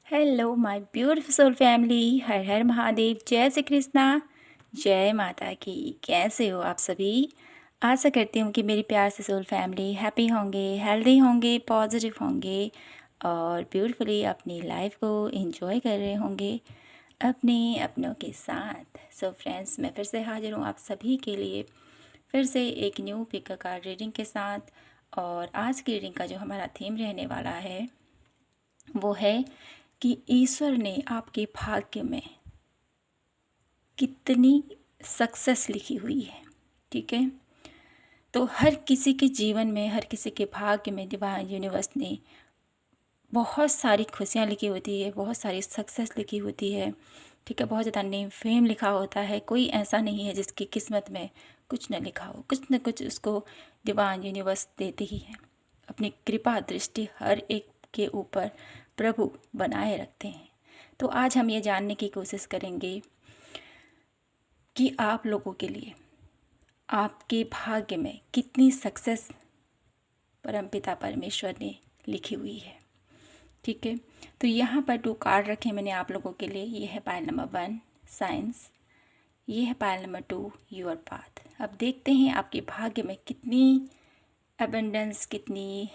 Hello my beautiful soul family. Har Har Mahadev. जय श्री कृष्णा। जय माता की। कैसे हो आप सभी? आशा करती हूँ कि मेरी प्यार से सोल फैमिली हैप्पी होंगे, हेल्दी होंगे, पॉजिटिव होंगे और ब्यूटीफुली अपनी लाइफ को एंजॉय कर रहे होंगे अपने अपनों के साथ। सो फ्रेंड्स, मैं फिर से हाजिर हूँ आप सभी के लिए फिर से एक न्यू पिक कार्ड रीडिंग के साथ। और आज की रीडिंग का जो हमारा थीम रहने वाला है वो है कि ईश्वर ने आपके भाग्य में कितनी सक्सेस लिखी हुई है। ठीक है, तो हर किसी के जीवन में, हर किसी के भाग्य में डिवाइन यूनिवर्स ने बहुत सारी खुशियाँ लिखी होती है, बहुत सारी सक्सेस लिखी होती है। ठीक है, बहुत ज़्यादा नेम फेम लिखा होता है। कोई ऐसा नहीं है जिसकी किस्मत में कुछ न लिखा हो, कुछ न कुछ उसको डिवाइन यूनिवर्स देते ही है। अपनी कृपा दृष्टि हर एक के ऊपर प्रभु बनाए रखते हैं। तो आज हम ये जानने की कोशिश करेंगे कि आप लोगों के लिए आपके भाग्य में कितनी सक्सेस परमपिता परमेश्वर ने लिखी हुई है। ठीक है, तो यहाँ पर 2 कार्ड रखे मैंने आप लोगों के लिए। ये है पायल नंबर 1 साइंस, ये है पायल नंबर 2 योर पाथ। अब देखते हैं आपके भाग्य में कितनी एबंडेंस, कितनी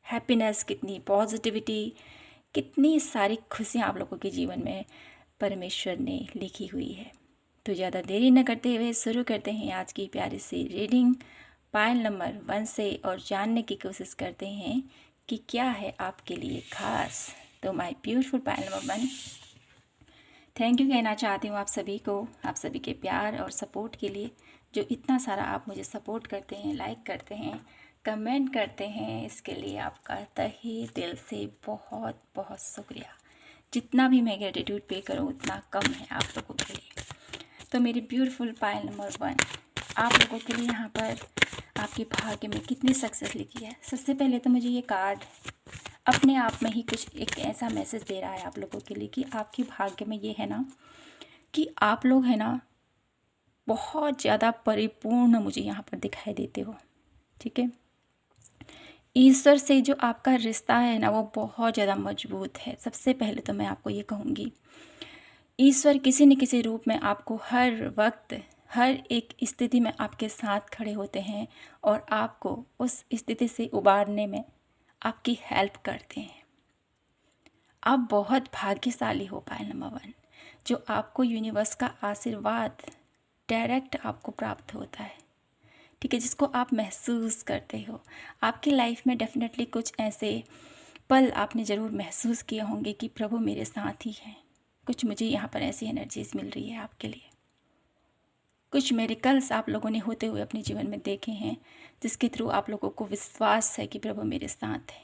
हैप्पीनेस, कितनी पॉजिटिविटी, कितनी सारी खुशियाँ आप लोगों के जीवन में परमेश्वर ने लिखी हुई है। तो ज़्यादा देरी न करते हुए शुरू करते हैं आज की प्यारी सी रीडिंग पायल नंबर 1 से और जानने की कोशिश करते हैं कि क्या है आपके लिए खास। तो my beautiful pile number 1, thank you कहना चाहती हूँ आप सभी को, आप सभी के प्यार और सपोर्ट के लिए। जो इतना सारा आप मुझे सपोर्ट करते हैं, लाइक करते हैं, कमेंट करते हैं, इसके लिए आपका तहे दिल से बहुत बहुत शुक्रिया। जितना भी मैं ग्रेटिट्यूड पे करूँ उतना कम है आप लोगों के लिए। तो मेरी ब्यूटीफुल पायल नंबर 1 आप लोगों के लिए यहाँ पर आपके भाग्य में कितनी सक्सेस लिखी है। सबसे पहले तो मुझे ये कार्ड अपने आप में ही कुछ एक ऐसा मैसेज दे रहा है आप लोगों के लिए कि आपके भाग्य में ये है ना कि आप लोग है ना बहुत ज़्यादा परिपूर्ण मुझे यहाँ पर दिखाई देते हो। ठीक है, ईश्वर से जो आपका रिश्ता है ना वो बहुत ज़्यादा मजबूत है। सबसे पहले तो मैं आपको ये कहूँगी, ईश्वर किसी न किसी रूप में आपको हर वक्त, हर एक स्थिति में आपके साथ खड़े होते हैं और आपको उस स्थिति से उबारने में आपकी हेल्प करते हैं। आप बहुत भाग्यशाली हो पायल नंबर 1, जो आपको यूनिवर्स का आशीर्वाद डायरेक्ट आपको प्राप्त होता है। ठीक है, जिसको आप महसूस करते हो। आपकी लाइफ में डेफिनेटली कुछ ऐसे पल आपने ज़रूर महसूस किए होंगे कि प्रभु मेरे साथ ही हैं। कुछ मुझे यहाँ पर ऐसी एनर्जीज मिल रही है आपके लिए। कुछ मेरिकल्स आप लोगों ने होते हुए अपने जीवन में देखे हैं, जिसके थ्रू आप लोगों को विश्वास है कि प्रभु मेरे साथ है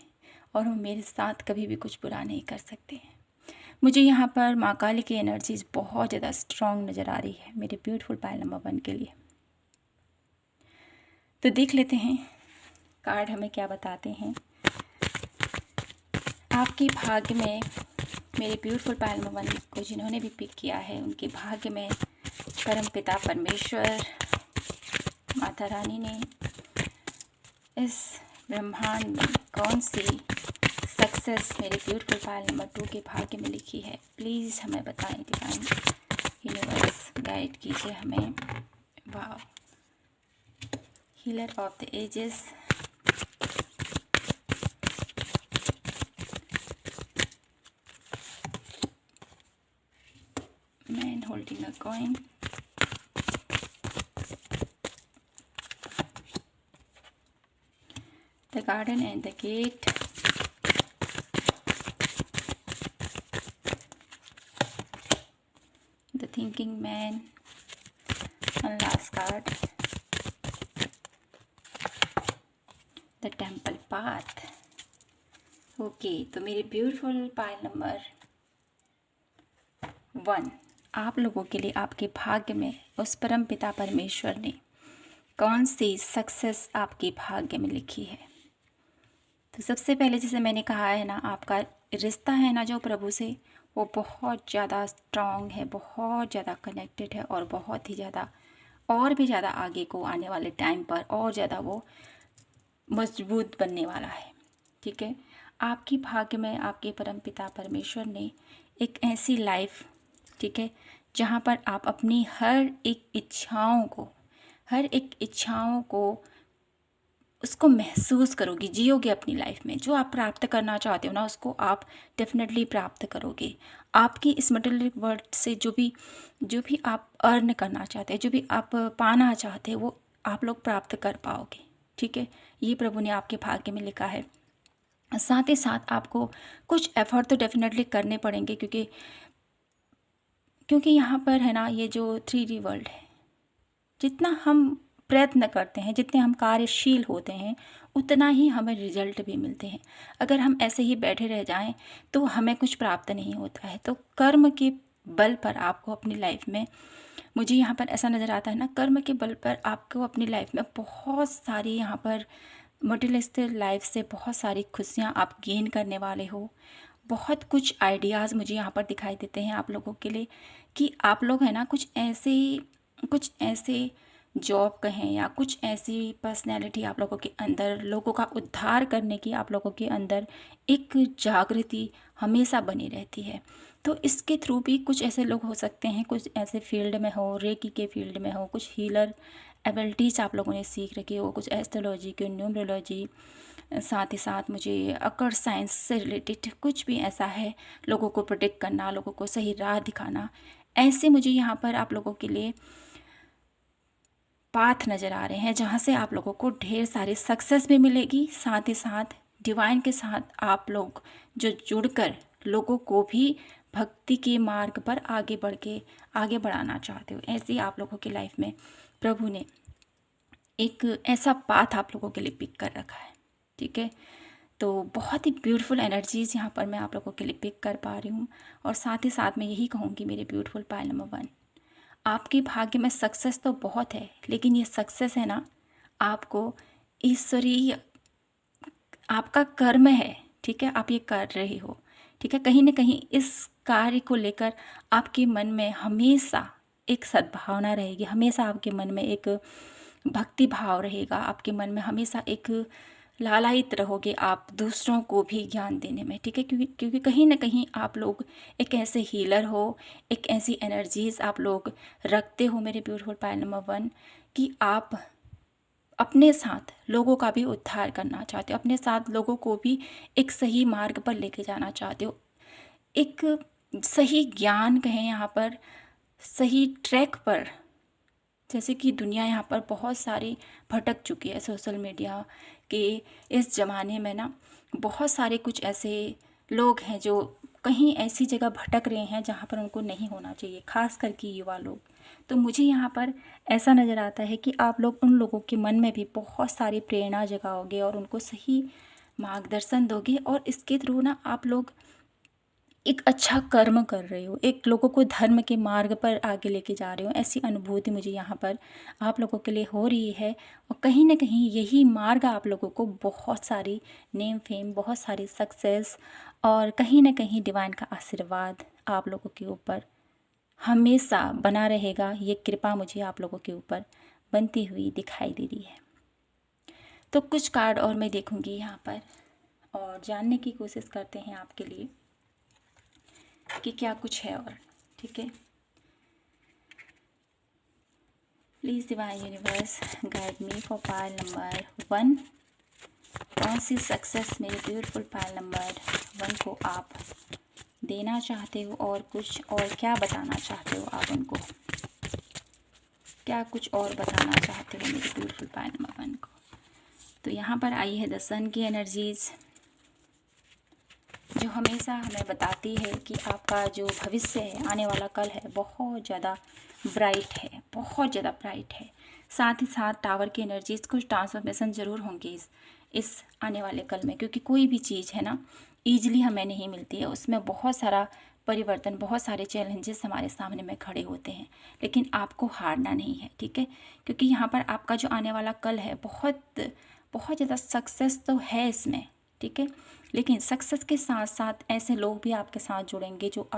और वो मेरे साथ कभी भी कुछ बुरा नहीं कर सकते हैं। मुझे यहाँ पर माँ काली की एनर्जीज बहुत ज़्यादा स्ट्रॉन्ग नज़र आ रही है मेरे ब्यूटीफुल पायल नंबर 1 के लिए। तो देख लेते हैं कार्ड हमें क्या बताते हैं। आपके भाग्य में मेरे ब्यूटीफुल पायल नंबर 1 को जिन्होंने भी पिक किया है, उनके भाग्य में परमपिता परमेश्वर माता रानी ने इस ब्रह्मांड में कौन सी सक्सेस मेरे ब्यूटीफुल पायल नंबर 2 के भाग्य में लिखी है, प्लीज़ हमें बताएं। डिवाइन यूनिवर्स गाइड कीजिए हमें। वाह, healer of the ages, man holding a coin, the garden and the gate, the thinking man, and last card, the temple path। Okay, तो मेरे ब्यूटीफुल पायल नंबर 1 आप लोगों के लिए आपके भाग्य में उस परम पिता परमेश्वर ने कौन सी सक्सेस आपके भाग्य में लिखी है। तो सबसे पहले जैसे मैंने कहा है ना, आपका रिश्ता है ना जो प्रभु से, वो बहुत ज़्यादा स्ट्रॉन्ग है, बहुत ज़्यादा कनेक्टेड है और बहुत ही ज़्यादा और भी ज़्यादा आगे को आने वाले टाइम पर और ज़्यादा वो मजबूत बनने वाला है। ठीक है, आपकी भाग्य में आपके परमपिता परमेश्वर ने एक ऐसी लाइफ, ठीक है, जहाँ पर आप अपनी हर एक इच्छाओं को उसको महसूस करोगे, जियोगे अपनी लाइफ में। जो आप प्राप्त करना चाहते हो ना, उसको आप डेफिनेटली प्राप्त करोगे। आपकी इस मटेरियल वर्ल्ड से जो भी आप अर्न करना चाहते हैं, जो भी आप पाना चाहते हैं, वो आप लोग प्राप्त कर पाओगे, ठीक है। ये प्रभु ने आपके भाग्य में लिखा है। साथ ही साथ आपको कुछ एफर्ट तो डेफिनेटली करने पड़ेंगे, क्योंकि यहाँ पर है ना, ये जो 3D वर्ल्ड है, जितना हम प्रयत्न करते हैं, जितने हम कार्यशील होते हैं, उतना ही हमें रिजल्ट भी मिलते हैं। अगर हम ऐसे ही बैठे रह जाएं तो हमें कुछ प्राप्त नहीं होता है। तो कर्म के बल पर आपको अपनी लाइफ में, मुझे यहाँ पर ऐसा नज़र आता है ना, कर्म के बल पर आपको अपनी लाइफ में बहुत सारी, यहाँ पर मटेरियलिस्टिक लाइफ से बहुत सारी खुशियाँ आप गेन करने वाले हो। बहुत कुछ आइडियाज़ मुझे यहाँ पर दिखाई देते हैं आप लोगों के लिए, कि आप लोग है ना, कुछ ऐसे जॉब कहें या कुछ ऐसी पर्सनैलिटी आप लोगों के अंदर, लोगों का उद्धार करने की आप लोगों के अंदर एक जागृति हमेशा बनी रहती है। तो इसके थ्रू भी कुछ ऐसे लोग हो सकते हैं, कुछ ऐसे फील्ड में हो, रेकी के फील्ड में हो, कुछ हीलर एबिलिटीज़ आप लोगों ने सीख रखी हो, कुछ एस्ट्रोलॉजी की, न्यूमरोलॉजी, साथ ही साथ मुझे अकड़ साइंस से रिलेटेड कुछ भी ऐसा है, लोगों को प्रोटेक्ट करना, लोगों को सही राह दिखाना, ऐसे मुझे यहाँ पर आप लोगों के लिए पाथ नज़र आ रहे हैं, जहाँ से आप लोगों को ढेर सारी सक्सेस भी मिलेगी। साथ ही साथ डिवाइन के साथ आप लोग जो जुड़कर लोगों को भी भक्ति के मार्ग पर आगे बढ़ाना चाहते हो, ऐसे ही आप लोगों की लाइफ में प्रभु ने एक ऐसा पाथ आप लोगों के लिए पिक कर रखा है, ठीक है। तो बहुत ही ब्यूटीफुल एनर्जीज़ यहाँ पर मैं आप लोगों के लिए पिक कर पा रही हूँ। और साथ ही साथ मैं यही कहूँगी मेरे ब्यूटीफुल पायल नंबर 1, आपके भाग्य में सक्सेस तो बहुत है, लेकिन ये सक्सेस है ना, आपको ईश्वरीय, आपका कर्म है, ठीक है, आप ये कर रहे हो, ठीक है। कहीं ना कहीं इस कार्य को लेकर आपके मन में हमेशा एक सद्भावना रहेगी, हमेशा आपके मन में एक भक्ति भाव रहेगा, आपके मन में हमेशा एक लालायित रहोगे आप दूसरों को भी ज्ञान देने में, ठीक है। क्योंकि कहीं ना कहीं आप लोग एक ऐसे हीलर हो, एक ऐसी एनर्जीज आप लोग रखते हो मेरे ब्यूटीफुल पायल नंबर 1, कि आप अपने साथ लोगों का भी उद्धार करना चाहते हो, अपने साथ लोगों को भी एक सही मार्ग पर लेके जाना चाहते हो, एक सही ज्ञान कहें यहाँ पर, सही ट्रैक पर। जैसे कि दुनिया यहाँ पर बहुत सारी भटक चुकी है, सोशल मीडिया के इस ज़माने में ना, बहुत सारे कुछ ऐसे लोग हैं जो कहीं ऐसी जगह भटक रहे हैं जहाँ पर उनको नहीं होना चाहिए, खास करके युवा लोग। तो मुझे यहाँ पर ऐसा नज़र आता है कि आप लोग उन लोगों के मन में भी बहुत सारी प्रेरणा जगाओगे और उनको सही मार्गदर्शन दोगे, और इसके थ्रू ना आप लोग एक अच्छा कर्म कर रहे हो, एक लोगों को धर्म के मार्ग पर आगे लेके जा रहे हो, ऐसी अनुभूति मुझे यहाँ पर आप लोगों के लिए हो रही है। और कहीं ना कहीं यही मार्ग आप लोगों को बहुत सारी नेम फेम, बहुत सारी सक्सेस, और कहीं ना कहीं डिवाइन का आशीर्वाद आप लोगों के ऊपर हमेशा बना रहेगा। ये कृपा मुझे आप लोगों के ऊपर बनती हुई दिखाई दे रही है। तो कुछ कार्ड और मैं देखूंगी यहाँ पर, और जानने की कोशिश करते हैं आपके लिए कि क्या कुछ है और, ठीक है। Please divine universe guide me for pile number 1। कौन सी सक्सेस मेरे ब्यूटीफुल पायल नंबर 1 को आप देना चाहते हो, और कुछ और क्या बताना चाहते हो आप उनको, क्या कुछ और बताना चाहते हो मेरे ब्यूटीफुल पायल नंबर 1 को। तो यहाँ पर आई है द सन की एनर्जीज़, जो हमेशा हमें बताती है कि आपका जो भविष्य है, आने वाला कल है, बहुत ज़्यादा ब्राइट है, बहुत ज़्यादा ब्राइट है। साथ ही साथ टावर की एनर्जीज़, कुछ ट्रांसफॉर्मेशन ज़रूर होंगी इस आने वाले कल में, क्योंकि कोई भी चीज़ है ना ईजिली हमें नहीं मिलती है, उसमें बहुत सारा परिवर्तन, बहुत सारे चैलेंजेस हमारे सामने में खड़े होते हैं, लेकिन आपको हारना नहीं है, ठीक है। क्योंकि यहाँ पर आपका जो आने वाला कल है, बहुत बहुत ज़्यादा सक्सेस तो है इसमें, ठीक है। लेकिन सक्सेस के साथ साथ ऐसे लोग भी आपके साथ जुड़ेंगे जो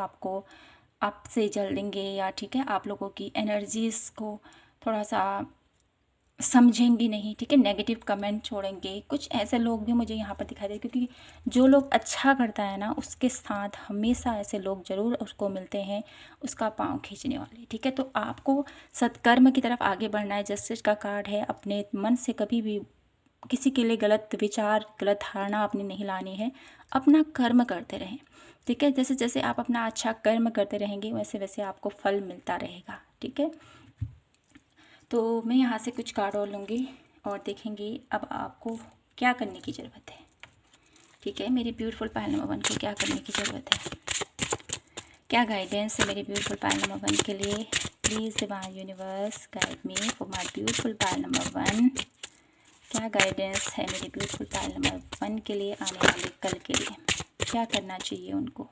आपसे जल देंगे, या ठीक है, आप लोगों की एनर्जीज़ को थोड़ा सा समझेंगे नहीं, ठीक है, नेगेटिव कमेंट छोड़ेंगे। कुछ ऐसे लोग भी मुझे यहाँ पर दिखाई दे, क्योंकि जो लोग अच्छा करता है ना उसके साथ हमेशा ऐसे लोग ज़रूर उसको मिलते हैं, उसका पाँव खींचने वाले, ठीक है। तो आपको सत्कर्म की तरफ आगे बढ़ना है। जस्टिस का कार्ड है, अपने मन से कभी भी किसी के लिए गलत विचार, गलत धारणा अपनी नहीं लानी है, अपना कर्म करते रहें, ठीक है। जैसे जैसे आप अपना अच्छा कर्म करते रहेंगे वैसे वैसे आपको फल मिलता रहेगा, ठीक है। तो मैं यहाँ से कुछ कार्ड और लूँगी और देखेंगे अब आपको क्या करने की ज़रूरत है, ठीक है। मेरी ब्यूटीफुल पायल नंबर 1 को क्या करने की ज़रूरत है, क्या गाइडेंस है मेरी ब्यूटीफुल पायल नंबर 1 के लिए। Please divine universe guide me for my beautiful pile number 1। क्या गाइडेंस है मेरी ब्यूटीफुल पायल नंबर 1 के लिए आने वाले कल के लिए, क्या करना चाहिए उनको।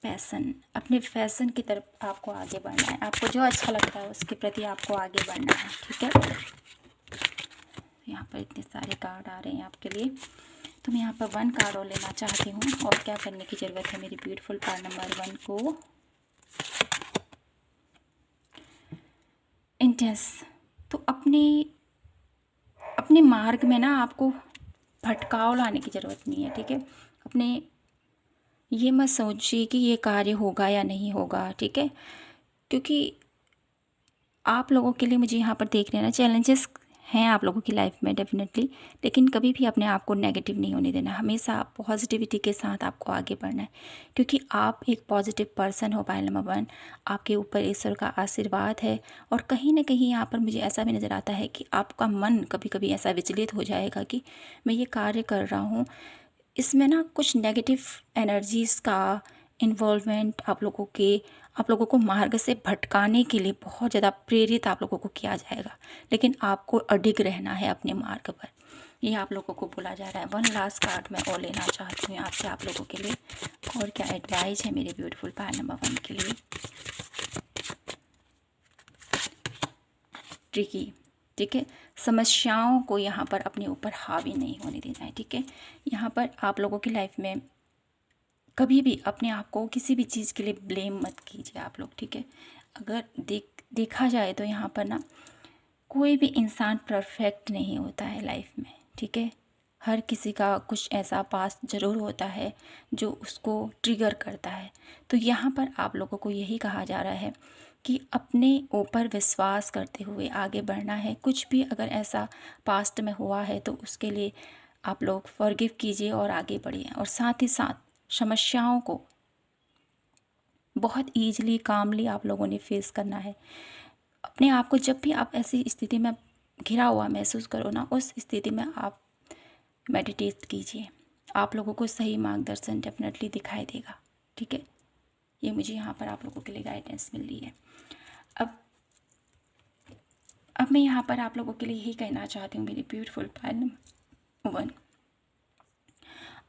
पैसन, अपने फैशन की तरफ आपको आगे बढ़ना है, आपको जो अच्छा लगता है उसके प्रति आपको आगे बढ़ना है, ठीक है। यहाँ पर इतने सारे कार्ड आ रहे हैं आपके लिए, तो मैं यहाँ पर 1 कार्ड और लेना चाहती हूँ। और क्या करने की ज़रूरत है मेरी ब्यूटीफुल पायल नंबर 1 को। इंटेंस, तो अपने मार्ग में ना आपको भटकाव लाने की ज़रूरत नहीं है, ठीक है। अपने ये मत सोचिए कि ये कार्य होगा या नहीं होगा, ठीक है, क्योंकि आप लोगों के लिए मुझे यहाँ पर देख लेना चैलेंजेस हैं आप लोगों की लाइफ में डेफिनेटली, लेकिन कभी भी अपने आप को नेगेटिव नहीं होने देना, हमेशा पॉजिटिविटी के साथ आपको आगे बढ़ना है, क्योंकि आप एक पॉजिटिव पर्सन हो पायल नंबर 1। आपके ऊपर ईश्वर का आशीर्वाद है, और कहीं ना कहीं यहाँ पर मुझे ऐसा भी नज़र आता है कि आपका मन कभी कभी ऐसा विचलित हो जाएगा कि मैं ये कार्य कर रहा हूँ, इसमें ना कुछ नेगेटिव एनर्जीज़ का इन्वॉल्वमेंट आप लोगों को मार्ग से भटकाने के लिए बहुत ज़्यादा प्रेरित आप लोगों को किया जाएगा, लेकिन आपको अडिग रहना है अपने मार्ग पर, ये आप लोगों को बोला जा रहा है। 1 लास्ट कार्ड मैं और लेना चाहती हूँ यहाँ से आप लोगों के लिए, और क्या एडवाइस है मेरे ब्यूटीफुल पायल नंबर 1 के लिए। ट्रिकी, ठीक है, समस्याओं को यहाँ पर अपने ऊपर हावी नहीं होने देना है, ठीक है। यहाँ पर आप लोगों की लाइफ में कभी भी अपने आप को किसी भी चीज़ के लिए ब्लेम मत कीजिए आप लोग, ठीक है। अगर देखा जाए तो यहाँ पर ना कोई भी इंसान परफेक्ट नहीं होता है लाइफ में, ठीक है। हर किसी का कुछ ऐसा पास्ट ज़रूर होता है जो उसको ट्रिगर करता है। तो यहाँ पर आप लोगों को यही कहा जा रहा है कि अपने ऊपर विश्वास करते हुए आगे बढ़ना है। कुछ भी अगर ऐसा पास्ट में हुआ है तो उसके लिए आप लोग फॉरगिव कीजिए और आगे बढ़िए, और साथ ही साथ समस्याओं को बहुत ईजिली कामली आप लोगों ने फेस करना है। अपने आप को जब भी आप ऐसी स्थिति में घिरा हुआ महसूस करो ना, उस स्थिति में आप मेडिटेट कीजिए, आप लोगों को सही मार्गदर्शन डेफिनेटली दिखाई देगा, ठीक है। ये मुझे यहाँ पर आप लोगों के लिए गाइडेंस मिल रही है। अब मैं यहाँ पर आप लोगों के लिए यही कहना चाहती हूँ, मेरी ब्यूटीफुल पायल नंबर 1,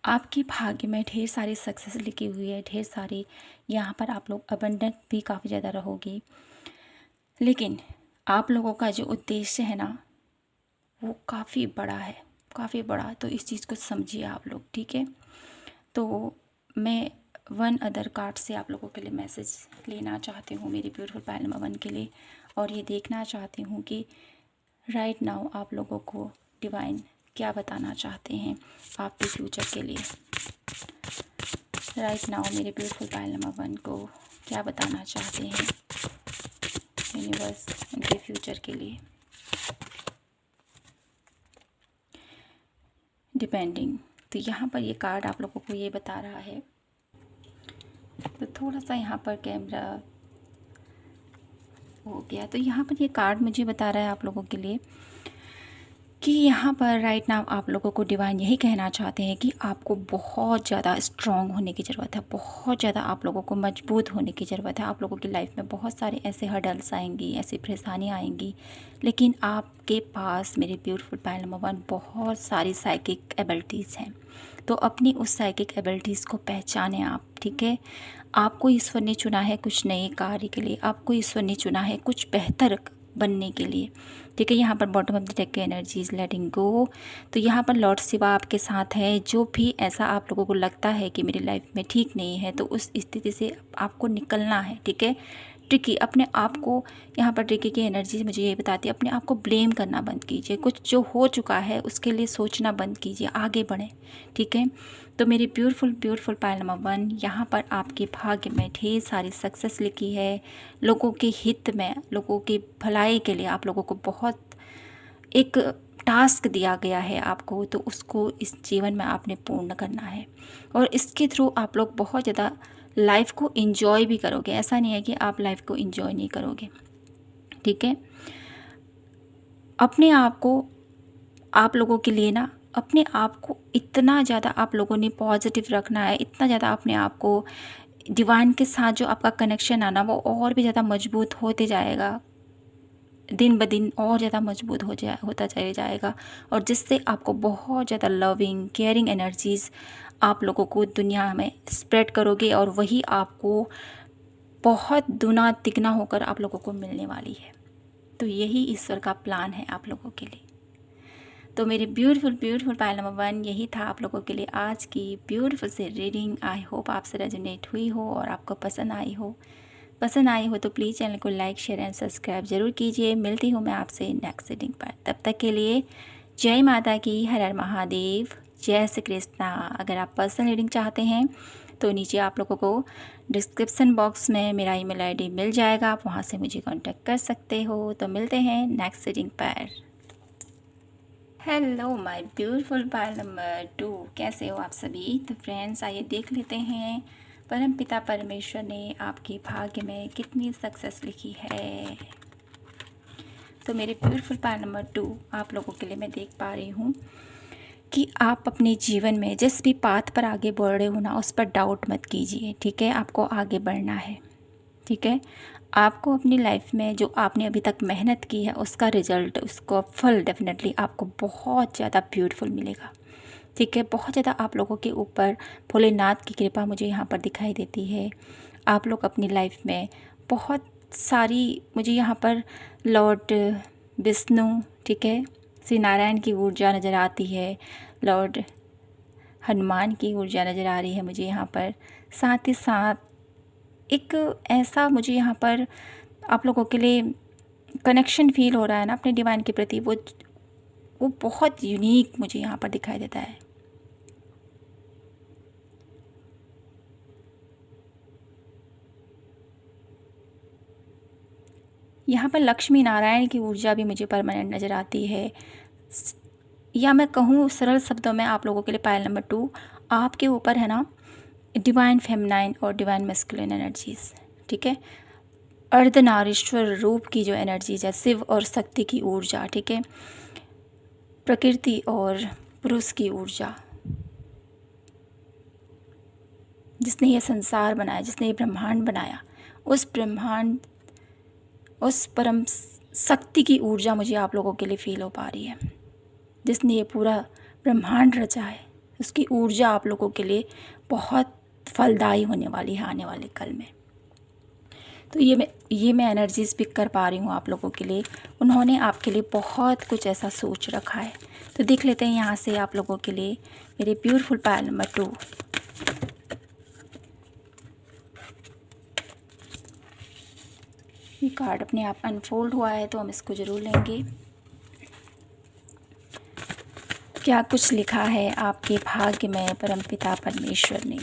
आपकी भाग्य में ढेर सारी सक्सेस लिखी हुई है, ढेर सारी यहाँ पर आप लोग अबंडेंट भी काफ़ी ज़्यादा रहोगी, लेकिन आप लोगों का जो उद्देश्य है ना वो काफ़ी बड़ा है, काफ़ी बड़ा। तो इस चीज़ को समझिए आप लोग, ठीक है। तो मैं 1 अदर कार्ड से आप लोगों के लिए मैसेज लेना चाहती हूँ मेरी ब्यूटीफुल पायल नंबर 1 के लिए, और ये देखना चाहती हूँ कि राइट नाउ आप लोगों को डिवाइन क्या बताना चाहते हैं आपके फ्यूचर के लिए। राइट नाउ मेरे ब्यूटीफुल पायल नंबर 1 को क्या बताना चाहते हैं यूनिवर्स उनके फ्यूचर के लिए। डिपेंडिंग, तो यहाँ पर ये कार्ड आप लोगों को ये बता रहा है, तो थोड़ा सा यहाँ पर कैमरा हो गया, तो यहाँ पर ये कार्ड मुझे बता रहा है आप लोगों के लिए कि यहाँ पर राइट नाउ आप लोगों को डिवाइन यही कहना चाहते हैं कि आपको बहुत ज़्यादा स्ट्रॉन्ग होने की ज़रूरत है, बहुत ज़्यादा आप लोगों को मजबूत होने की ज़रूरत है। आप लोगों की लाइफ में बहुत सारे ऐसे हर्डल्स आएंगी, ऐसी परेशानियाँ आएंगी, लेकिन आपके पास मेरे ब्यूटीफुल पायल नंबर 1 बहुत सारी साइकिक एबिलिटीज़ हैं। तो अपनी उस साइकिक एबिलिटीज़ को पहचानें आप, ठीक है। आपको ईश्वर ने चुना है कुछ नए कार्य के लिए, आपको ईश्वर ने चुना है कुछ बेहतर बनने के लिए, ठीक है। यहाँ पर बॉटम ऑफ द डेक की एनर्जीज लेटिंग गो, तो यहाँ पर लॉर्ड शिवा आपके साथ है। जो भी ऐसा आप लोगों को लगता है कि मेरी लाइफ में ठीक नहीं है, तो उस स्थिति से आपको निकलना है, ठीक है। ट्रिकी, अपने आप को यहाँ पर ट्रिकी की एनर्जी मुझे ये बताती है, अपने आप को ब्लेम करना बंद कीजिए। कुछ जो हो चुका है उसके लिए सोचना बंद कीजिए, आगे बढ़ें। ठीक है, तो मेरी ब्यूटीफुल ब्यूटीफुल पायल नंबर 1, यहाँ पर आपके भाग्य में ढेर सारी सक्सेस लिखी है। लोगों के हित में, लोगों की भलाई के लिए आप लोगों को बहुत एक टास्क दिया गया है आपको, तो उसको इस जीवन में आपने पूर्ण करना है। और इसके थ्रू आप लोग बहुत ज़्यादा लाइफ को एंजॉय भी करोगे। ऐसा नहीं है कि आप लाइफ को एंजॉय नहीं करोगे। ठीक है, अपने आप को, आप लोगों के लिए ना, अपने आप को इतना ज़्यादा आप लोगों ने पॉजिटिव रखना है, इतना ज़्यादा अपने आप को डिवाइन के साथ जो आपका कनेक्शन आना वो और भी ज़्यादा मजबूत होते जाएगा, दिन ब दिन और ज़्यादा मजबूत होता चले जाएगा। और जिससे आपको बहुत ज़्यादा लविंग केयरिंग एनर्जीज़ आप लोगों को दुनिया में स्प्रेड करोगे, और वही आपको बहुत दुना तिगना होकर आप लोगों को मिलने वाली है। तो यही ईश्वर का प्लान है आप लोगों के लिए। तो मेरी ब्यूटीफुल ब्यूटीफुल पायल नंबर 1 यही था आप लोगों के लिए आज की ब्यूटीफुल से रीडिंग। आई होप आपसे रेजोनेट हुई हो और आपको पसंद आई हो। पसंद आई हो तो प्लीज़ चैनल को लाइक शेयर एंड सब्सक्राइब ज़रूर कीजिए। मिलती हूँ मैं आपसे नेक्स्ट रीडिंग पर। तब तक के लिए जय माता की, हर हर महादेव, जय श्री कृष्णा। अगर आप पर्सनल रीडिंग चाहते हैं तो नीचे आप लोगों को डिस्क्रिप्शन बॉक्स में मेरा ईमेल आईडी मिल जाएगा, आप वहाँ से मुझे कांटेक्ट कर सकते हो। तो मिलते हैं नेक्स्ट रीडिंग पर। Hello my beautiful pile number 2, कैसे हो आप सभी। तो फ्रेंड्स आइए देख लेते हैं परमपिता परमेश्वर ने आपके भाग्य में कितनी सक्सेस लिखी है। तो मेरे ब्यूटीफुल पायल नंबर 2 आप लोगों के लिए मैं देख पा रही हूँ कि आप अपने जीवन में जिस भी पाथ पर आगे बढ़ रहे हो ना, उस पर डाउट मत कीजिए। ठीक है, आपको आगे बढ़ना है। ठीक है, आपको अपनी लाइफ में जो आपने अभी तक मेहनत की है उसका रिजल्ट, उसका फल डेफिनेटली आपको बहुत ज़्यादा ब्यूटीफुल मिलेगा। ठीक है, बहुत ज़्यादा आप लोगों के ऊपर भोलेनाथ की कृपा मुझे यहाँ पर दिखाई देती है। आप लोग अपनी लाइफ में बहुत सारी, मुझे यहाँ पर लॉर्ड विष्णु, ठीक है, श्री नारायण की ऊर्जा नज़र आती है, लॉर्ड हनुमान की ऊर्जा नज़र आ रही है मुझे यहाँ पर। साथ ही साथ एक ऐसा मुझे यहाँ पर आप लोगों के लिए कनेक्शन फील हो रहा है ना अपने डिवाइन के प्रति, वो बहुत यूनिक मुझे यहाँ पर दिखाई देता है। यहाँ पर लक्ष्मी नारायण की ऊर्जा भी मुझे परमानेंट नज़र आती है, या मैं कहूँ सरल शब्दों में आप लोगों के लिए पायल नंबर 2 आपके ऊपर है ना डिवाइन फेमिनाइन और डिवाइन मैस्कुलिन एनर्जीज़। ठीक है, अर्धनारीश्वर रूप की जो एनर्जीज है, शिव और शक्ति की ऊर्जा। ठीक है, प्रकृति और पुरुष की ऊर्जा, जिसने ये संसार बनाया, जिसने ये ब्रह्मांड बनाया, उस ब्रह्मांड, उस परम शक्ति की ऊर्जा मुझे आप लोगों के लिए फील हो पा रही है। जिसने ये पूरा ब्रह्मांड रचा है, उसकी ऊर्जा आप लोगों के लिए बहुत फलदायी होने वाली है आने वाले कल में। तो ये मैं एनर्जीज पिक कर पा रही हूँ आप लोगों के लिए। उन्होंने आपके लिए बहुत कुछ ऐसा सोच रखा है। तो देख लेते हैं यहाँ से आप लोगों के लिए मेरे ब्यूटीफुल पायल नंबर 2। ये कार्ड अपने आप अनफोल्ड हुआ है तो हम इसको ज़रूर लेंगे। क्या कुछ लिखा है आपके भाग्य में परमपिता परमेश्वर ने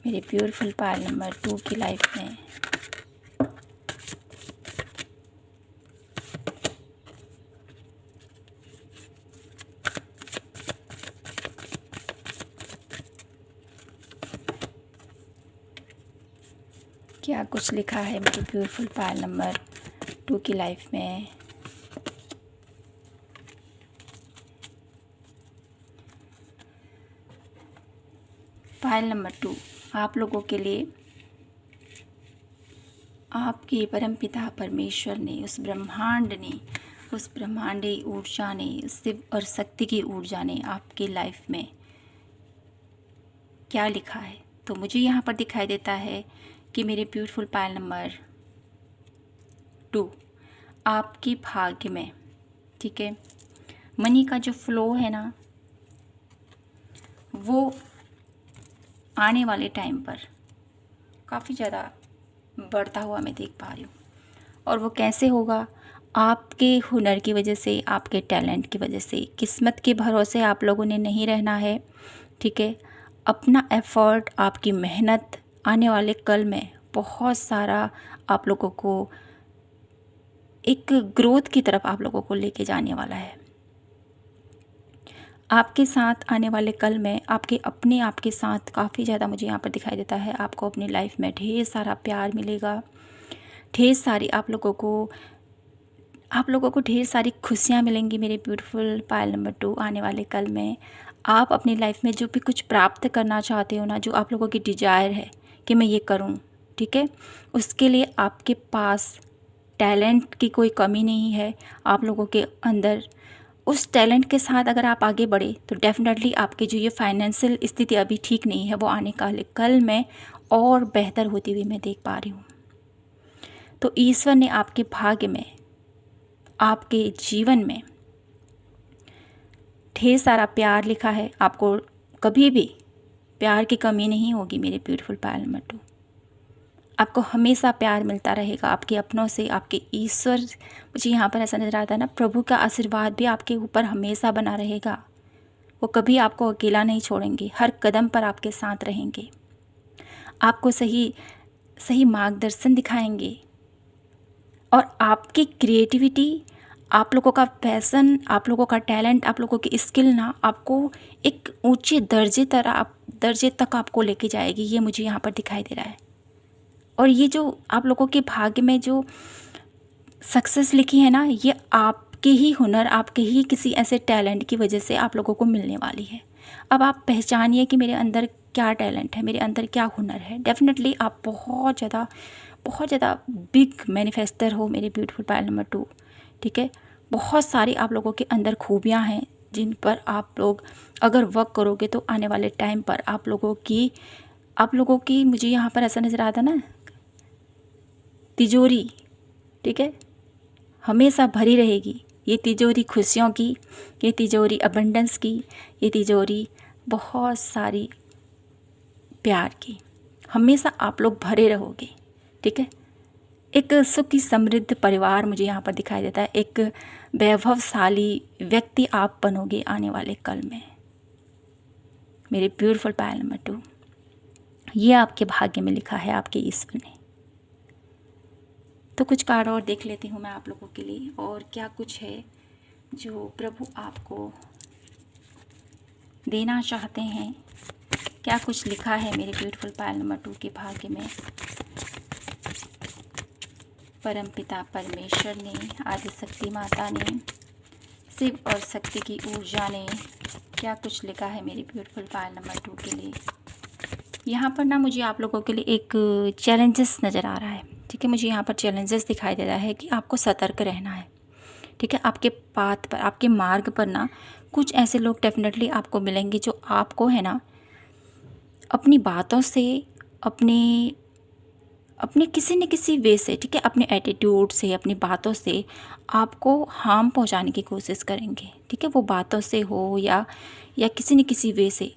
मेरे ब्यूटीफुल पायल नंबर 2 की लाइफ में। क्या कुछ लिखा है मेरे ब्यूटीफुल पायल नंबर 2 की लाइफ में। पायल नंबर 2 आप लोगों के लिए आपके परमपिता परमेश्वर ने, उस ब्रह्मांड ने, उस ब्रह्मांडी ऊर्जा ने, शिव और शक्ति की ऊर्जा ने आपके लाइफ में क्या लिखा है। तो मुझे यहाँ पर दिखाई देता है कि मेरे ब्यूटीफुल पायल नंबर 2 आपके भाग्य में, ठीक है, मनी का जो फ्लो है ना, वो आने वाले टाइम पर काफ़ी ज़्यादा बढ़ता हुआ मैं देख पा रही हूँ। और वो कैसे होगा? आपके हुनर की वजह से, आपके टैलेंट की वजह से। किस्मत के भरोसे आप लोगों ने नहीं रहना है, ठीक है? अपना एफ़र्ट, आपकी मेहनत आने वाले कल में बहुत सारा आप लोगों को एक ग्रोथ की तरफ आप लोगों को लेके जाने वाला है। आपके साथ आने वाले कल में अपने आप के साथ काफ़ी ज़्यादा मुझे यहाँ पर दिखाई देता है। आपको अपनी लाइफ में ढेर सारा प्यार मिलेगा, ढेर सारी आप लोगों को ढेर सारी खुशियाँ मिलेंगी मेरे ब्यूटीफुल पायल नंबर 2 आने वाले कल में। आप अपनी लाइफ में जो भी कुछ प्राप्त करना चाहते हो ना, जो आप लोगों की डिज़ायर है कि मैं ये करूँ, ठीक है? उसके लिए आपके पास टैलेंट की कोई कमी नहीं है। आप लोगों के अंदर उस टैलेंट के साथ अगर आप आगे बढ़े तो डेफ़िनेटली आपकी जो ये फाइनेंशियल स्थिति अभी ठीक नहीं है, वो आने वाले कल में और बेहतर होती हुई मैं देख पा रही हूँ। तो ईश्वर ने आपके भाग्य में, आपके जीवन में ढेर सारा प्यार लिखा है। आपको कभी भी प्यार की कमी नहीं होगी मेरे ब्यूटीफुल पायल नंबर 2। आपको हमेशा प्यार मिलता रहेगा आपके अपनों से, आपके ईश्वर। मुझे यहाँ पर ऐसा नज़र आता है ना, प्रभु का आशीर्वाद भी आपके ऊपर हमेशा बना रहेगा। वो कभी आपको अकेला नहीं छोड़ेंगे, हर कदम पर आपके साथ रहेंगे, आपको सही सही मार्गदर्शन दिखाएंगे। और आपकी क्रिएटिविटी, आप लोगों का पैसन, आप लोगों का टैलेंट, आप लोगों की स्किल ना आपको एक ऊंचे दर्जे तक आपको लेके जाएगी। ये मुझे यहाँ पर दिखाई दे रहा है। और ये जो आप लोगों के भाग्य में जो सक्सेस लिखी है ना, ये आपके ही हुनर, आपके ही किसी ऐसे टैलेंट की वजह से आप लोगों को मिलने वाली है। अब आप पहचानिए कि मेरे अंदर क्या टैलेंट है, मेरे अंदर क्या हुनर है। डेफिनेटली आप बहुत ज़्यादा बिग मैनिफेस्टर हो मेरे ब्यूटीफुल पायल नंबर 2, ठीक है? बहुत सारी आप लोगों के अंदर खूबियाँ हैं जिन पर आप लोग अगर वर्क करोगे तो आने वाले टाइम पर आप लोगों की मुझे यहाँ पर ऐसा नज़र आता ना, तिजोरी, ठीक है, हमेशा भरी रहेगी। ये तिजोरी खुशियों की, ये तिजोरी अबंडेंस की, ये तिजोरी बहुत सारी प्यार की। हमेशा आप लोग भरे रहोगे, ठीक है? एक सुखी समृद्ध परिवार मुझे यहाँ पर दिखाई देता है। एक वैभवशाली व्यक्ति आप बनोगे आने वाले कल में मेरे ब्यूटीफुल पायल नंबर 2। ये आपके भाग्य में लिखा है आपके ईश्वर ने। तो कुछ कार्ड और देख लेती हूँ मैं आप लोगों के लिए, और क्या कुछ है जो प्रभु आपको देना चाहते हैं। क्या कुछ लिखा है मेरे ब्यूटीफुल पायल नंबर 2 के भाग्य में। परमपिता परमेश्वर ने, आदि शक्ति माता ने, शिव और शक्ति की ऊर्जा ने क्या कुछ लिखा है मेरे ब्यूटीफुल पायल नंबर 2 के लिए। यहाँ पर ना मुझे आप लोगों के लिए एक चैलेंजेस नज़र आ रहा है, ठीक है? मुझे यहाँ पर चैलेंजेस दिखाई दे रहा है कि आपको सतर्क रहना है, ठीक है? आपके पाथ पर, आपके मार्ग पर ना कुछ ऐसे लोग डेफिनेटली आपको मिलेंगे जो आपको है ना अपनी बातों से, अपने किसी न किसी वे से, ठीक है, अपने एटीट्यूड से, अपनी बातों से आपको हार्म पहुंचाने की कोशिश करेंगे, ठीक है? वो बातों से हो या किसी न किसी वे से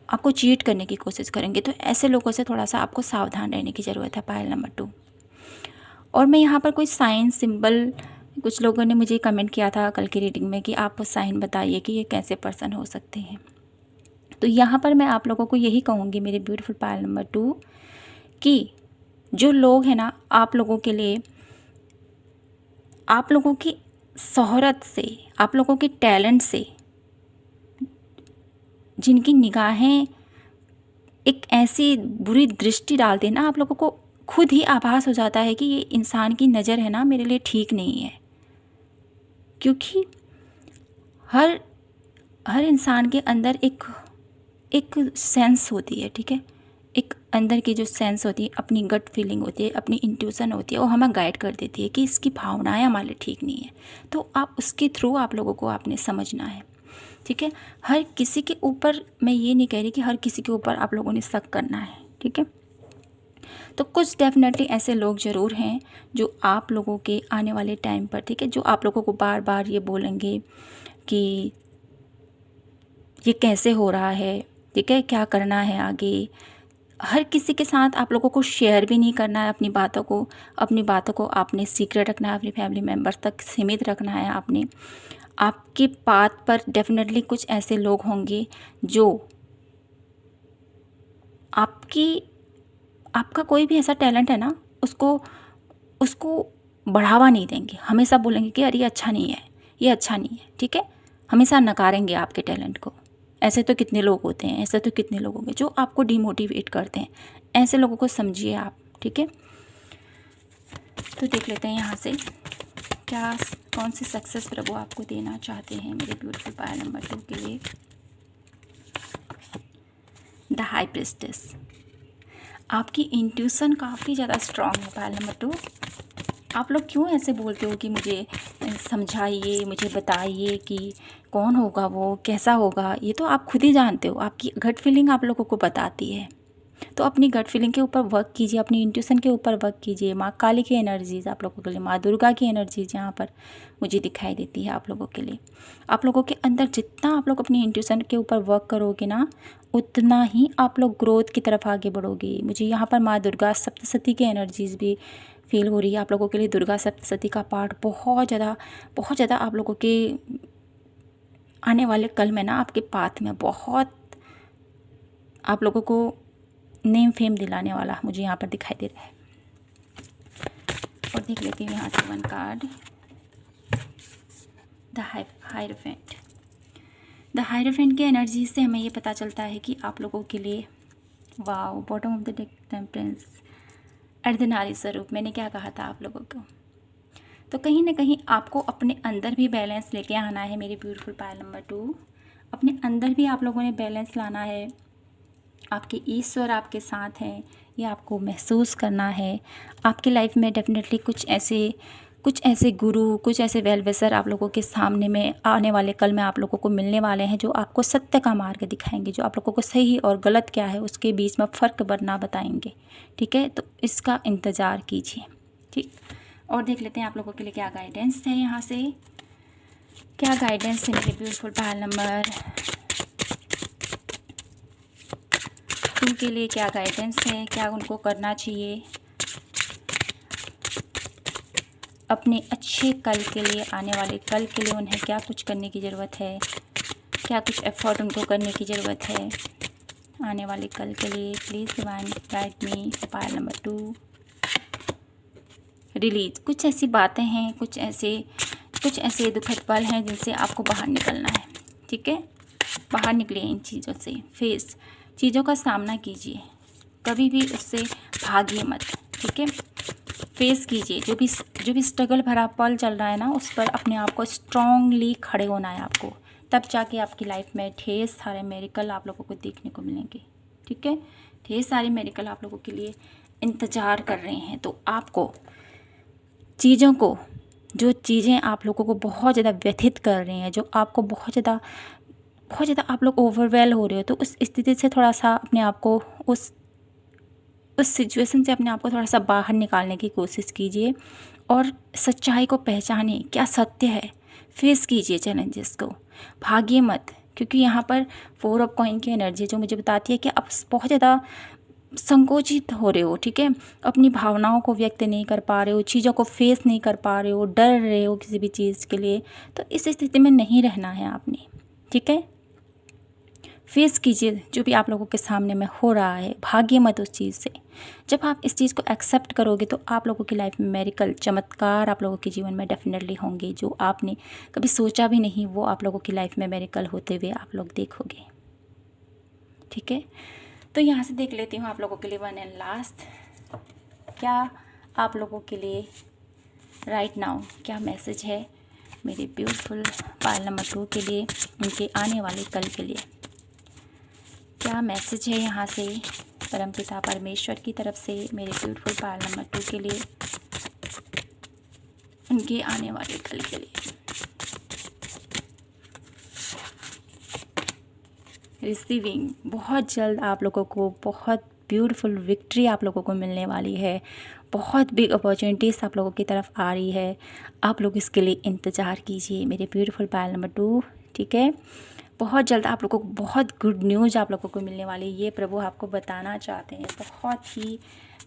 आपको चीट करने की कोशिश करेंगे। तो ऐसे लोगों से थोड़ा सा आपको सावधान रहने की ज़रूरत है पायल नंबर 2। और मैं यहाँ पर कोई साइन सिंबल, कुछ लोगों ने मुझे कमेंट किया था कल की रीडिंग में कि आप साइन बताइए कि ये कैसे पर्सन हो सकते हैं। तो यहाँ पर मैं आप लोगों को यही कहूँगी मेरे ब्यूटीफुल पायल नंबर 2 कि जो लोग हैं ना आप लोगों के लिए, आप लोगों की शोहरत से, आप लोगों के टैलेंट से, जिनकी निगाहें एक ऐसी बुरी दृष्टि डालते हैं ना, आप लोगों को खुद ही आभास हो जाता है कि ये इंसान की नज़र है ना मेरे लिए ठीक नहीं है। क्योंकि हर इंसान के अंदर एक सेंस होती है, ठीक है? एक अंदर की जो सेंस होती है, अपनी गट फीलिंग होती है, अपनी इंट्यूशन होती है, वो हमें गाइड कर देती है कि इसकी भावनाएं हमारे लिए ठीक नहीं है। तो आप उसके थ्रू आप लोगों को आपने समझना है, ठीक है? हर किसी के ऊपर, मैं ये नहीं कह रही कि हर किसी के ऊपर आप लोगों ने शक करना है, ठीक है? तो कुछ डेफिनेटली ऐसे लोग ज़रूर हैं जो आप लोगों के आने वाले टाइम पर, ठीक है, जो आप लोगों को बार बार ये बोलेंगे कि ये कैसे हो रहा है, ठीक है, क्या करना है आगे, हर किसी के साथ आप लोगों को शेयर भी नहीं करना है अपनी बातों को आपने सीक्रेट रखना है, अपनी फैमिली मेम्बर्स तक सीमित रखना है आपने। आपकी बात पर डेफिनेटली कुछ ऐसे लोग होंगे जो आपका कोई भी ऐसा टैलेंट है ना, उसको उसको बढ़ावा नहीं देंगे, हमेशा बोलेंगे कि अरे ये अच्छा नहीं है, ये अच्छा नहीं है, ठीक है, हमेशा नकारेंगे आपके टैलेंट को। ऐसे तो कितने लोग होते हैं, ऐसे तो कितने लोग होंगे जो आपको डिमोटिवेट करते हैं, ऐसे लोगों को समझिए आप, ठीक है। तो देख लेते हैं यहाँ से कौन सी सक्सेस प्रभु आपको देना चाहते हैं मेरे ब्यूटीफुल पायल नंबर 2 के लिए। द हाई प्रिस्टेस, आपकी इंट्यूशन काफ़ी ज़्यादा स्ट्रांग है पायल नंबर 2। आप लोग क्यों ऐसे बोलते हो कि मुझे समझाइए, मुझे बताइए कि कौन होगा वो, कैसा होगा, ये तो आप खुद ही जानते हो, आपकी गट फीलिंग आप लोगों को बताती है। तो अपनी गट फीलिंग के ऊपर वर्क कीजिए, अपनी इंट्यूशन के ऊपर वर्क कीजिए। माँ काली की एनर्जीज़ आप लोगों के लिए, माँ दुर्गा की एनर्जीज़ यहाँ पर मुझे दिखाई देती है आप लोगों के लिए। आप लोगों के अंदर जितना आप लोग अपनी इंट्यूशन के ऊपर वर्क करोगे ना, उतना ही आप लोग ग्रोथ की तरफ आगे बढ़ोगे। मुझे यहाँ पर माँ दुर्गा सप्तशती की एनर्जीज़ भी फील हो रही है आप लोगों के लिए। दुर्गा सप्तशती का पार्ट बहुत ज़्यादा आप लोगों के आने वाले कल में ना आपके पाथ में बहुत आप लोगों को नेम फेम दिलाने वाला मुझे यहाँ पर दिखाई दे रहा है। और देख लेती हूँ यहाँ से 1 card, the hierophant. The hierophant की एनर्जी से हमें ये पता चलता है कि आप लोगों के लिए wow, bottom of the deck temperance, अर्धनारी स्वरूप। मैंने क्या कहा था आप लोगों को, तो कहीं ना कहीं आपको अपने अंदर भी बैलेंस लेके आना है मेरे ब्यूटीफुल पायल नंबर 2। अपने अंदर भी आप लोगों ने बैलेंस लाना है। आपके ईश्वर आपके साथ हैं, ये आपको महसूस करना है। आपकी लाइफ में डेफिनेटली कुछ ऐसे गुरु, कुछ ऐसे वेल विशर आप लोगों के सामने में आने वाले कल में आप लोगों को मिलने वाले हैं, जो आपको सत्य का मार्ग दिखाएंगे, जो आप लोगों को सही और गलत क्या है उसके बीच में फ़र्क बना बताएंगे, ठीक है। तो इसका इंतज़ार कीजिए, ठीक। और देख लेते हैं आप लोगों के लिए क्या गाइडेंस है यहाँ से, क्या गाइडेंस है मेरे ब्यूटीफुल पायल नंबर 2 के लिए, क्या गाइडेंस है, क्या उनको करना चाहिए अपने अच्छे कल के लिए, आने वाले कल के लिए उन्हें क्या कुछ करने की ज़रूरत है, क्या कुछ एफर्ट उनको करने की ज़रूरत है आने वाले कल के लिए। Please divine guide me pile number 2। Release, कुछ ऐसी बातें हैं, कुछ ऐसे दुखद पल हैं जिनसे आपको बाहर निकलना है, ठीक है। बाहर निकलिए इन चीज़ों से, चीज़ों का सामना कीजिए, कभी भी उससे भागिए मत, ठीक है। फेस कीजिए जो भी स्ट्रगल भरा पल चल रहा है ना, उस पर अपने आप को स्ट्रांगली खड़े होना है आपको, तब जाके आपकी लाइफ में ढेर सारे मेरिकल आप लोगों को देखने को मिलेंगे, ठीक है। ढेर सारे मेरिकल आप लोगों के लिए इंतज़ार कर रहे हैं। तो आपको जो चीज़ें आप लोगों को बहुत ज़्यादा व्यथित कर रही हैं, जो आपको बहुत ज़्यादा आप लोग ओवरवेल हो रहे हो, तो उस स्थिति से थोड़ा सा अपने आप को उस सिचुएशन से अपने आप को थोड़ा सा बाहर निकालने की कोशिश कीजिए और सच्चाई को पहचानिए, क्या सत्य है। फेस कीजिए चैलेंजेस को, भागिए मत, क्योंकि यहाँ पर 4 ऑफ कॉइन की एनर्जी जो मुझे बताती है कि आप बहुत ज़्यादा संकोचित हो रहे हो, ठीक है। अपनी भावनाओं को व्यक्त नहीं कर पा रहे हो, चीज़ों को फेस नहीं कर पा रहे हो, डर रहे हो किसी भी चीज़ के लिए। तो इस स्थिति में नहीं रहना है आपने, ठीक है। फेस कीजिए जो भी आप लोगों के सामने में हो रहा है, भागिए मत उस चीज़ से। जब आप इस चीज़ को एक्सेप्ट करोगे तो आप लोगों की लाइफ में मेरिकल, चमत्कार आप लोगों के जीवन में डेफिनेटली होंगे, जो आपने कभी सोचा भी नहीं, वो आप लोगों की लाइफ में मेरिकल होते हुए आप लोग देखोगे, ठीक है। तो यहाँ से देख लेती हूँ आप लोगों के लिए 1 एंड लास्ट, क्या आप लोगों के लिए राइट नाउ क्या मैसेज है मेरे ब्यूटीफुल पायल नंबर 2 के लिए, उनके आने वाले कल के लिए। क्या मैसेज है यहाँ से परमपिता परमेश्वर की तरफ से मेरे ब्यूटीफुल पायल नंबर 2 के लिए, उनके आने वाले कल के लिए। रिसीविंग, बहुत जल्द आप लोगों को बहुत ब्यूटीफुल विक्ट्री आप लोगों को मिलने वाली है, बहुत बिग अपॉर्चुनिटीज़ आप लोगों की तरफ आ रही है। आप लोग इसके लिए इंतज़ार कीजिए मेरे ब्यूटीफुल पायल नंबर 2, ठीक है। बहुत जल्द आप लोगों को बहुत गुड न्यूज़ आप लोगों को मिलने वाली है, ये प्रभु आपको बताना चाहते हैं। बहुत ही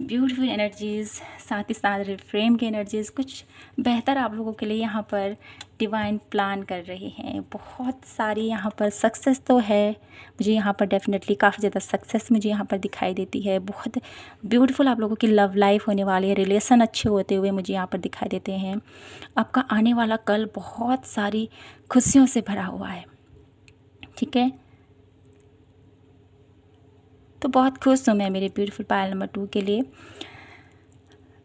ब्यूटीफुल एनर्जीज़, साथ ही साथ रिफ्रेम की एनर्जीज़ कुछ बेहतर आप लोगों के लिए यहाँ पर डिवाइन प्लान कर रहे हैं। बहुत सारी यहाँ पर सक्सेस तो है, मुझे यहाँ पर डेफिनेटली काफ़ी ज़्यादा सक्सेस मुझे यहाँ पर दिखाई देती है। बहुत ब्यूटीफुल आप लोगों की लव लाइफ होने वाली है, रिलेशन अच्छे होते हुए मुझे यहाँ पर दिखाई देते हैं। आपका आने वाला कल बहुत सारी खुशियों से भरा हुआ है, ठीक है। तो बहुत खुश हूँ मैं मेरे ब्यूटीफुल पायल नंबर 2 के लिए,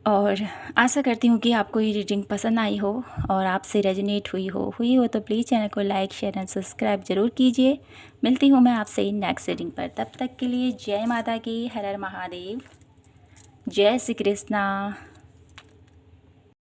और आशा करती हूँ कि आपको ये रीडिंग पसंद आई हो और आपसे रेजोनेट हुई हो तो प्लीज़ चैनल को लाइक, शेयर एंड सब्सक्राइब ज़रूर कीजिए। मिलती हूँ मैं आपसे नेक्स्ट रीडिंग पर, तब तक के लिए जय माता की, हर हर महादेव, जय श्री कृष्णा।